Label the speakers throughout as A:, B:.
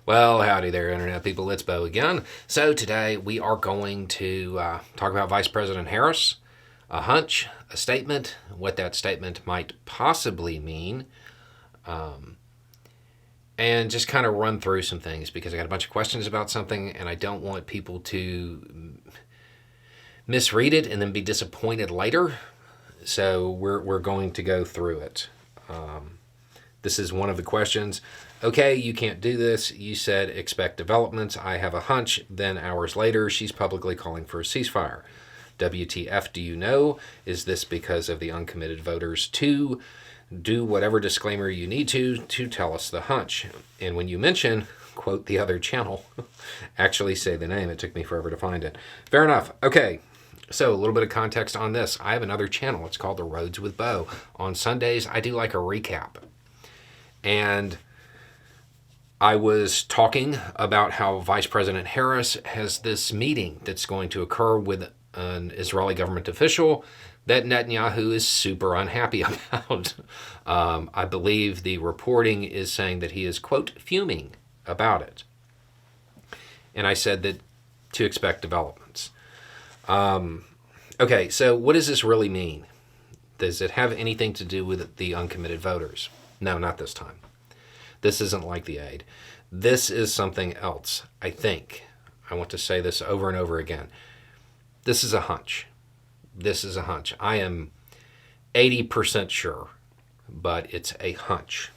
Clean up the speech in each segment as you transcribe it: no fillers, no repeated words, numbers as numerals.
A: Well, howdy there, Internet people. It's Bo again. So, today we are going to talk about Vice President Harris, a hunch, a statement, what that statement might possibly mean, and just kind of run through some things because I got a bunch of questions about something and I don't want people to misread it and then be disappointed later. So, we're going to go through it. This is one of the questions. Okay, you can't do this. You said expect developments. I have a hunch. Then hours later, she's publicly calling for a ceasefire. WTF do you know? Is this because of the uncommitted voters to do whatever disclaimer you need to tell us the hunch? And when you mention, quote, the other channel, actually say the name. It took me forever to find it. Fair enough. Okay. So, a little bit of context on this. I have another channel. It's called The Roads with Bo. On Sundays, I do like a recap. And I was talking about how Vice President Harris has this meeting that's going to occur with an Israeli government official that Netanyahu is super unhappy about. I believe the reporting is saying that he is, quote, fuming about it. And I said that to expect developments. Okay, so what does this really mean? Does it have anything to do with the uncommitted voters? No, not this time. This isn't like the aid. This is something else, I think. I want to say this over and over again. This is a hunch. This is a hunch. I am 80% sure, but it's a hunch.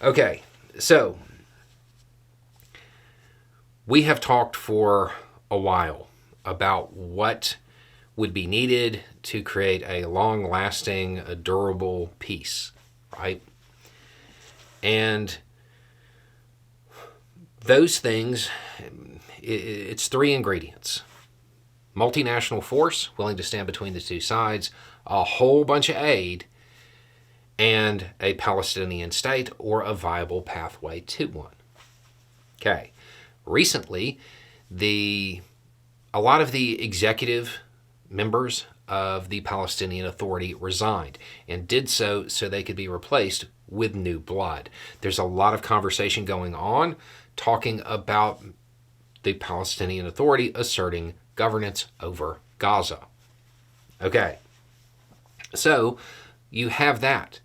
A: Okay, so we have talked for a while about what would be needed to create a long-lasting, a durable peace, right? And those things, it's three ingredients. Multinational force, willing to stand between the two sides, a whole bunch of aid, and a Palestinian state or a viable pathway to one. Okay. Recently, a lot of the executive members of the Palestinian Authority resigned and did so they could be replaced with new blood. There's a lot of conversation going on talking about the Palestinian Authority asserting governance over Gaza. Okay, so you have that.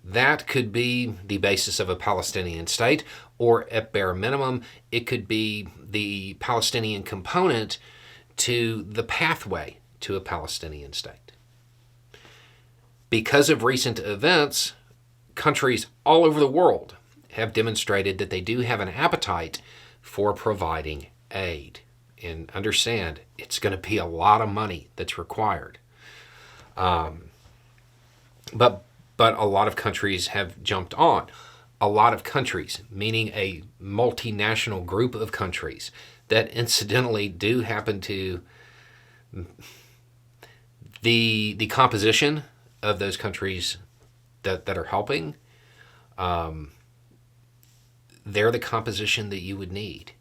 A: That could be the basis of a Palestinian state, or at bare minimum, it could be the Palestinian component to the pathway to a Palestinian state. Because of recent events, countries all over the world have demonstrated that they do have an appetite for providing aid. And understand, it's going to be a lot of money that's required. But a lot of countries have jumped on. A lot of countries, meaning a multinational group of countries that incidentally do happen to the composition of those countries that are helping, they're the composition that you would need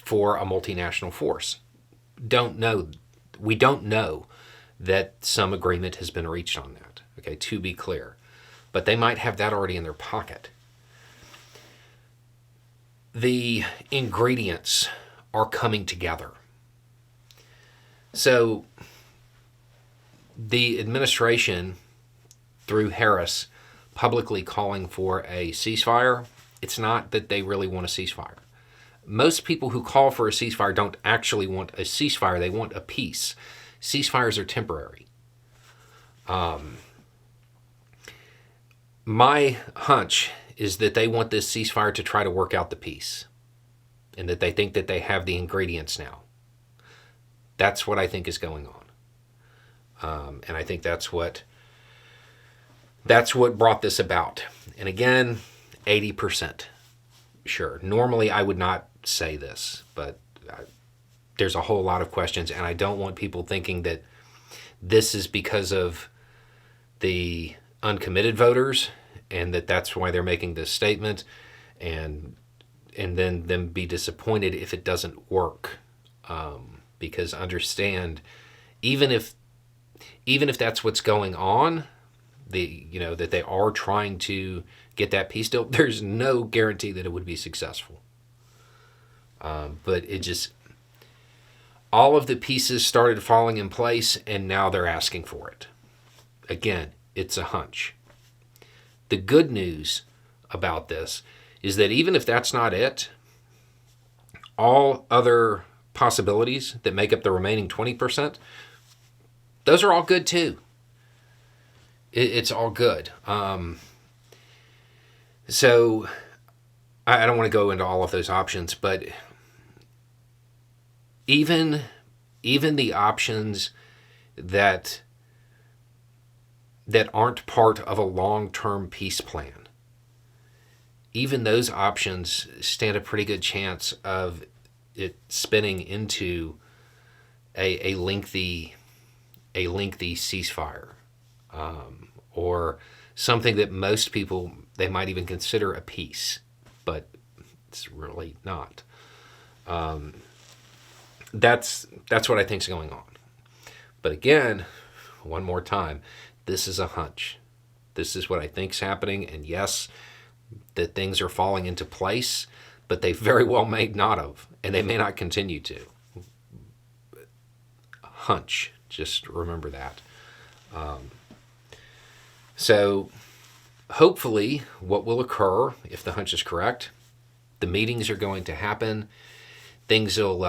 A: for a multinational force. We don't know that some agreement has been reached on that, okay, to be clear. But they might have that already in their pocket. The ingredients are coming together. So the administration, through Harris, publicly calling for a ceasefire, it's not that they really want a ceasefire. Most people who call for a ceasefire don't actually want a ceasefire. They want a peace. Ceasefires are temporary. My hunch is that they want this ceasefire to try to work out the peace, and that they think that they have the ingredients now. That's what I think is going on. And I think that's what brought this about. And again, 80% sure. Normally I would not say this, but there's a whole lot of questions, and I don't want people thinking that this is because of the uncommitted voters and that's why they're making this statement, and then them be disappointed if it doesn't work. Because understand, even if that's what's going on, that they are trying to get that peace deal, there's no guarantee that it would be successful. But it just, all of the pieces started falling in place, and now they're asking for it. Again, it's a hunch. The good news about this is that even if that's not it, all other possibilities that make up the remaining 20%, those are all good too. It's all good. So I don't want to go into all of those options, but even the options that aren't part of a long-term peace plan, even those options stand a pretty good chance of it spinning into a lengthy ceasefire, or something that most people, they might even consider a peace, but it's really not. That's what I think's going on. But again, one more time, this is a hunch. This is what I think's happening, and yes, that things are falling into place, but they very well may not have, and they may not continue to. Hunch. Just remember that. So hopefully what will occur, if the hunch is correct, the meetings are going to happen. Things will,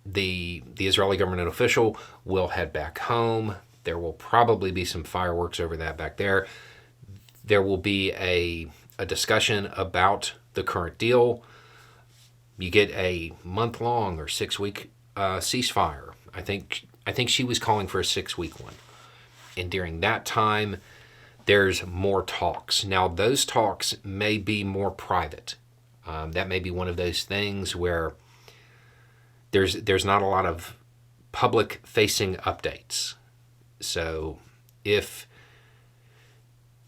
A: the Israeli government official will head back home. There will probably be some fireworks over that back there. There will be a discussion about the current deal. You get a month-long or 6-week ceasefire. I think she was calling for a 6-week one. And during that time, there's more talks. Now, those talks may be more private. That may be one of those things where there's not a lot of public-facing updates. So if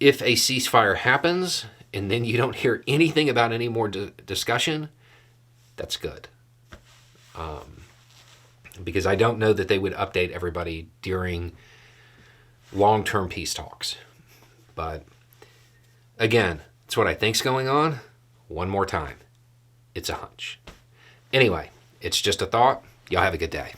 A: a ceasefire happens and then you don't hear anything about any more discussion, that's good. Because I don't know that they would update everybody during long-term peace talks. But again, it's what I think's going on. One more time, it's a hunch. Anyway, it's just a thought. Y'all have a good day.